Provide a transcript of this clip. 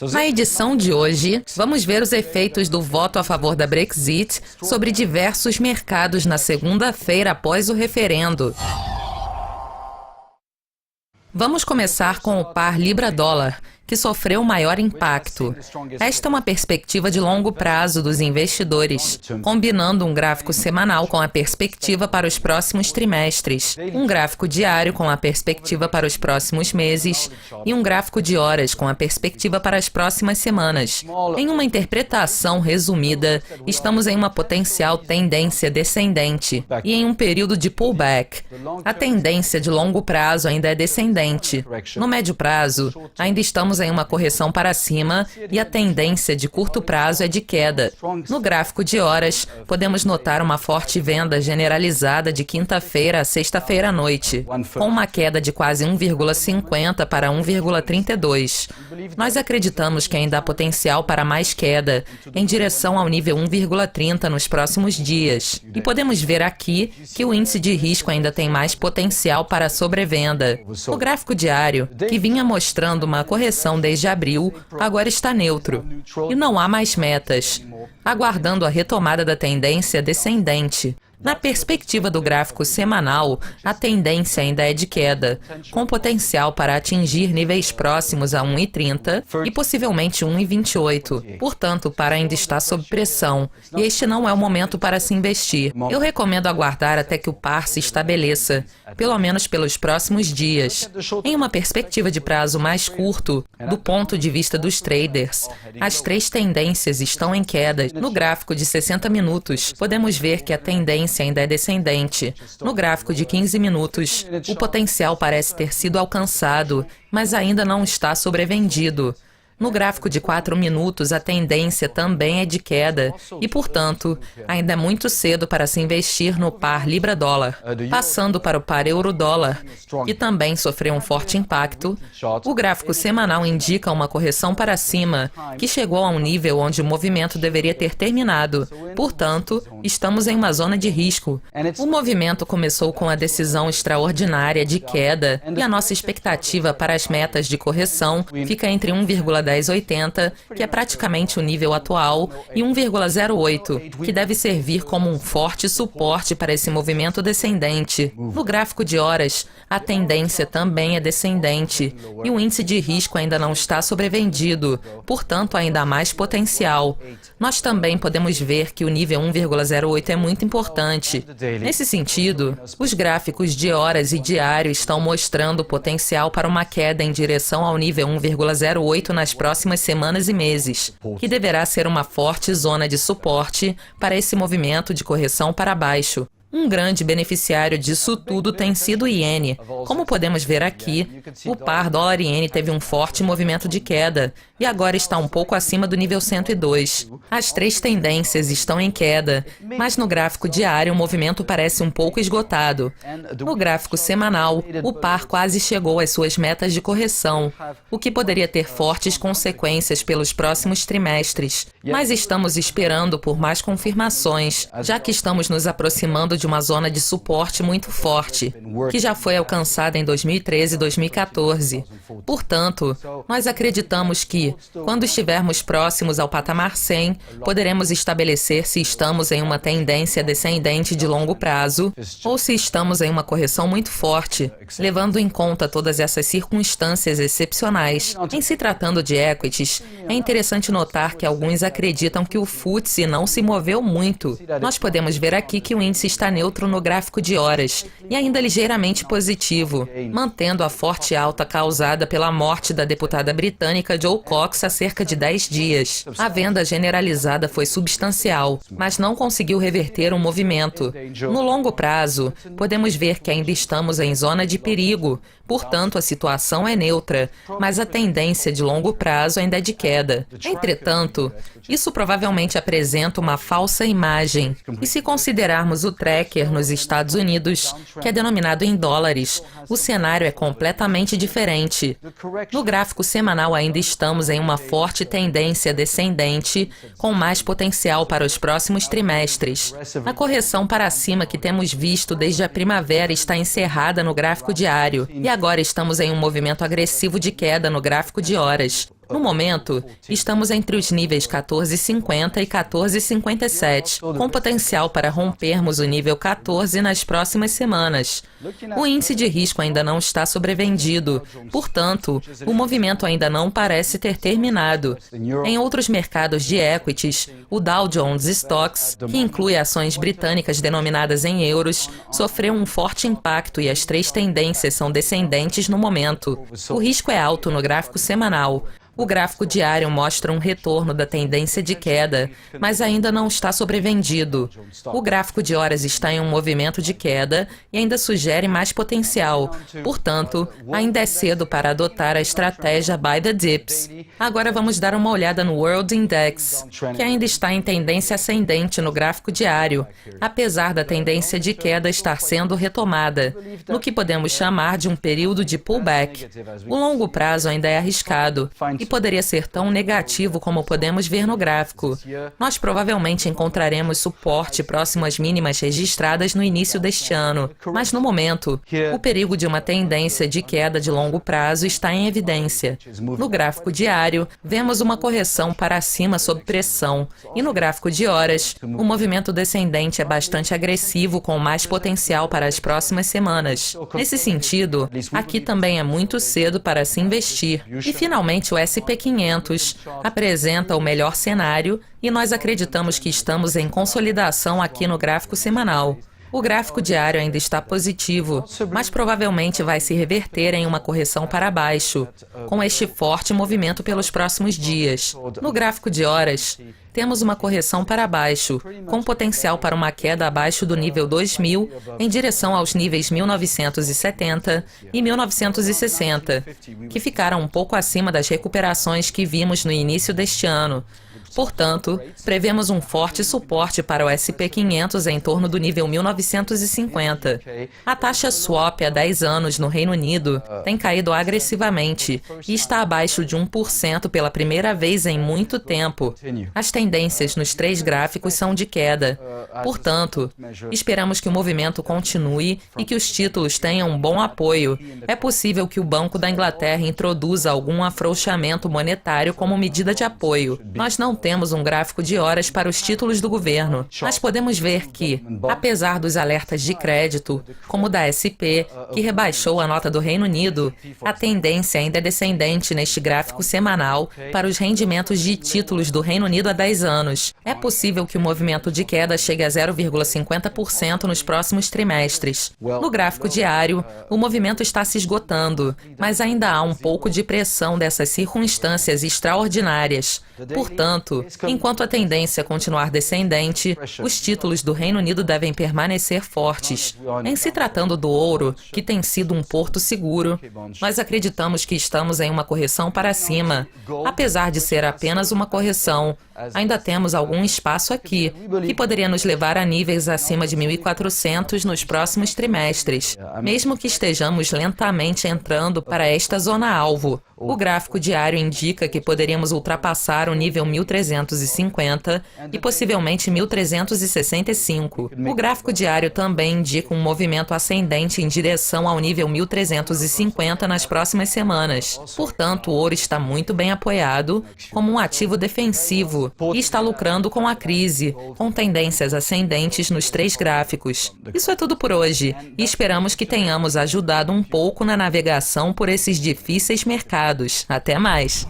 Na edição de hoje, vamos ver os efeitos do voto a favor da Brexit sobre diversos mercados na segunda-feira após o referendo. Vamos começar com o par Libra-dólar, que sofreu maior impacto. Esta é uma perspectiva de longo prazo dos investidores, combinando um gráfico semanal com a perspectiva para os próximos trimestres, um gráfico diário com a perspectiva para os próximos meses e um gráfico de horas com a perspectiva para as próximas semanas. Em uma interpretação resumida, estamos em uma potencial tendência descendente e em um período de pullback. A tendência de longo prazo ainda é descendente. No médio prazo, ainda estamos em uma correção para cima e a tendência de curto prazo é de queda. No gráfico de horas, podemos notar uma forte venda generalizada de quinta-feira a sexta-feira à noite, com uma queda de quase 1,50 para 1,32. Nós acreditamos que ainda há potencial para mais queda, em direção ao nível 1,30 nos próximos dias. E podemos ver aqui que o índice de risco ainda tem mais potencial para sobrevenda. O gráfico diário, que vinha mostrando uma correção desde abril, agora está neutro. E não há mais metas, aguardando a retomada da tendência descendente. Na perspectiva do gráfico semanal, a tendência ainda é de queda, com potencial para atingir níveis próximos a 1,30 e possivelmente 1,28. Portanto, o par ainda está sob pressão, e este não é o momento para se investir. Eu recomendo aguardar até que o par se estabeleça, pelo menos pelos próximos dias. Em uma perspectiva de prazo mais curto, do ponto de vista dos traders, as três tendências estão em queda. No gráfico de 60 minutos, podemos ver que a tendência ainda é descendente. No gráfico de 15 minutos, o potencial parece ter sido alcançado, mas ainda não está sobrevendido. No gráfico de 4 minutos, a tendência também é de queda e, portanto, ainda é muito cedo para se investir no par Libra-dólar. Passando para o par Euro-dólar, que também sofreu um forte impacto, o gráfico semanal indica uma correção para cima, que chegou a um nível onde o movimento deveria ter terminado. Portanto, estamos em uma zona de risco. O movimento começou com a decisão extraordinária de queda e a nossa expectativa para as metas de correção fica entre 1,1080, que é praticamente o nível atual, e 1,08, que deve servir como um forte suporte para esse movimento descendente. No gráfico de horas, a tendência também é descendente, e o índice de risco ainda não está sobrevendido, portanto ainda há mais potencial. Nós também podemos ver que o nível 1,08 é muito importante. Nesse sentido, os gráficos de horas e diário estão mostrando potencial para uma queda em direção ao nível 1,08 nas próximas semanas e meses, que deverá ser uma forte zona de suporte para esse movimento de correção para baixo. Um grande beneficiário disso tudo tem sido o iene. Como podemos ver aqui, o par dólar-iene teve um forte movimento de queda e agora está um pouco acima do nível 102. As três tendências estão em queda, mas no gráfico diário o movimento parece um pouco esgotado. No gráfico semanal, o par quase chegou às suas metas de correção, o que poderia ter fortes consequências pelos próximos trimestres. Mas estamos esperando por mais confirmações, já que estamos nos aproximando de uma zona de suporte muito forte, que já foi alcançada em 2013 e 2014. Portanto, nós acreditamos que, quando estivermos próximos ao patamar 100, poderemos estabelecer se estamos em uma tendência descendente de longo prazo ou se estamos em uma correção muito forte, levando em conta todas essas circunstâncias excepcionais. Em se tratando de equities, é interessante notar que alguns acreditam que o FTSE não se moveu muito. Nós podemos ver aqui que o índice está neutro no gráfico de horas e ainda ligeiramente positivo, mantendo a forte alta causada pela morte da deputada britânica Jo Cox há cerca de 10 dias. A venda generalizada foi substancial, mas não conseguiu reverter o movimento. No longo prazo, podemos ver que ainda estamos em zona de perigo, portanto a situação é neutra, mas a tendência de longo prazo ainda é de queda. Entretanto, isso provavelmente apresenta uma falsa imagem, e se considerarmos o tracker nos Estados Unidos, que é denominado em dólares, o cenário é completamente diferente. No gráfico semanal ainda estamos em uma forte tendência descendente, com mais potencial para os próximos trimestres. A correção para cima que temos visto desde a primavera está encerrada no gráfico diário, e agora estamos em um movimento agressivo de queda no gráfico de horas. No momento, estamos entre os níveis 14,50 e 14,57, com potencial para rompermos o nível 14 nas próximas semanas. O índice de risco ainda não está sobrevendido, portanto, o movimento ainda não parece ter terminado. Em outros mercados de equities, o Dow Jones Stocks, que inclui ações britânicas denominadas em euros, sofreu um forte impacto e as três tendências são descendentes no momento. O risco é alto no gráfico semanal. O gráfico diário mostra um retorno da tendência de queda, mas ainda não está sobrevendido. O gráfico de horas está em um movimento de queda e ainda sugere mais potencial. Portanto, ainda é cedo para adotar a estratégia Buy the Dips. Agora vamos dar uma olhada no World Index, que ainda está em tendência ascendente no gráfico diário, apesar da tendência de queda estar sendo retomada, no que podemos chamar de um período de pullback. O longo prazo ainda é arriscado e poderia ser tão negativo como podemos ver no gráfico. Nós provavelmente encontraremos suporte próximo às mínimas registradas no início deste ano, mas no momento, o perigo de uma tendência de queda de longo prazo está em evidência. No gráfico diário, vemos uma correção para cima sob pressão, e no gráfico de horas, o movimento descendente é bastante agressivo com mais potencial para as próximas semanas. Nesse sentido, aqui também é muito cedo para se investir. E finalmente o S&P 500 apresenta o melhor cenário e nós acreditamos que estamos em consolidação aqui no gráfico semanal. O gráfico diário ainda está positivo, mas provavelmente vai se reverter em uma correção para baixo, com este forte movimento pelos próximos dias. No gráfico de horas, temos uma correção para baixo, com potencial para uma queda abaixo do nível 2000 em direção aos níveis 1970 e 1960, que ficaram um pouco acima das recuperações que vimos no início deste ano. Portanto, prevemos um forte suporte para o S&P 500 em torno do nível 1950. A taxa swap a 10 anos no Reino Unido tem caído agressivamente e está abaixo de 1% pela primeira vez em muito tempo. As tendências nos três gráficos são de queda. Portanto, esperamos que o movimento continue e que os títulos tenham um bom apoio. É possível que o Banco da Inglaterra introduza algum afrouxamento monetário como medida de apoio. Nós não temos um gráfico de horas para os títulos do governo, mas podemos ver que, apesar dos alertas de crédito, como o da SP, que rebaixou a nota do Reino Unido, a tendência ainda é descendente neste gráfico semanal para os rendimentos de títulos do Reino Unido a 10 anos. É possível que o movimento de queda chegue a 0,50% nos próximos trimestres. No gráfico diário, o movimento está se esgotando, mas ainda há um pouco de pressão dessas circunstâncias extraordinárias. Portanto, enquanto a tendência continuar descendente, os títulos do Reino Unido devem permanecer fortes. Em se tratando do ouro, que tem sido um porto seguro, nós acreditamos que estamos em uma correção para cima. Apesar de ser apenas uma correção, ainda temos algum espaço aqui, que poderia nos levar a níveis acima de 1.400 nos próximos trimestres, mesmo que estejamos lentamente entrando para esta zona-alvo. O gráfico diário indica que poderíamos ultrapassar o nível 1.350 e possivelmente 1.365. O gráfico diário também indica um movimento ascendente em direção ao nível 1.350 nas próximas semanas. Portanto, o ouro está muito bem apoiado como um ativo defensivo e está lucrando com a crise, com tendências ascendentes nos três gráficos. Isso é tudo por hoje e esperamos que tenhamos ajudado um pouco na navegação por esses difíceis mercados. Até mais!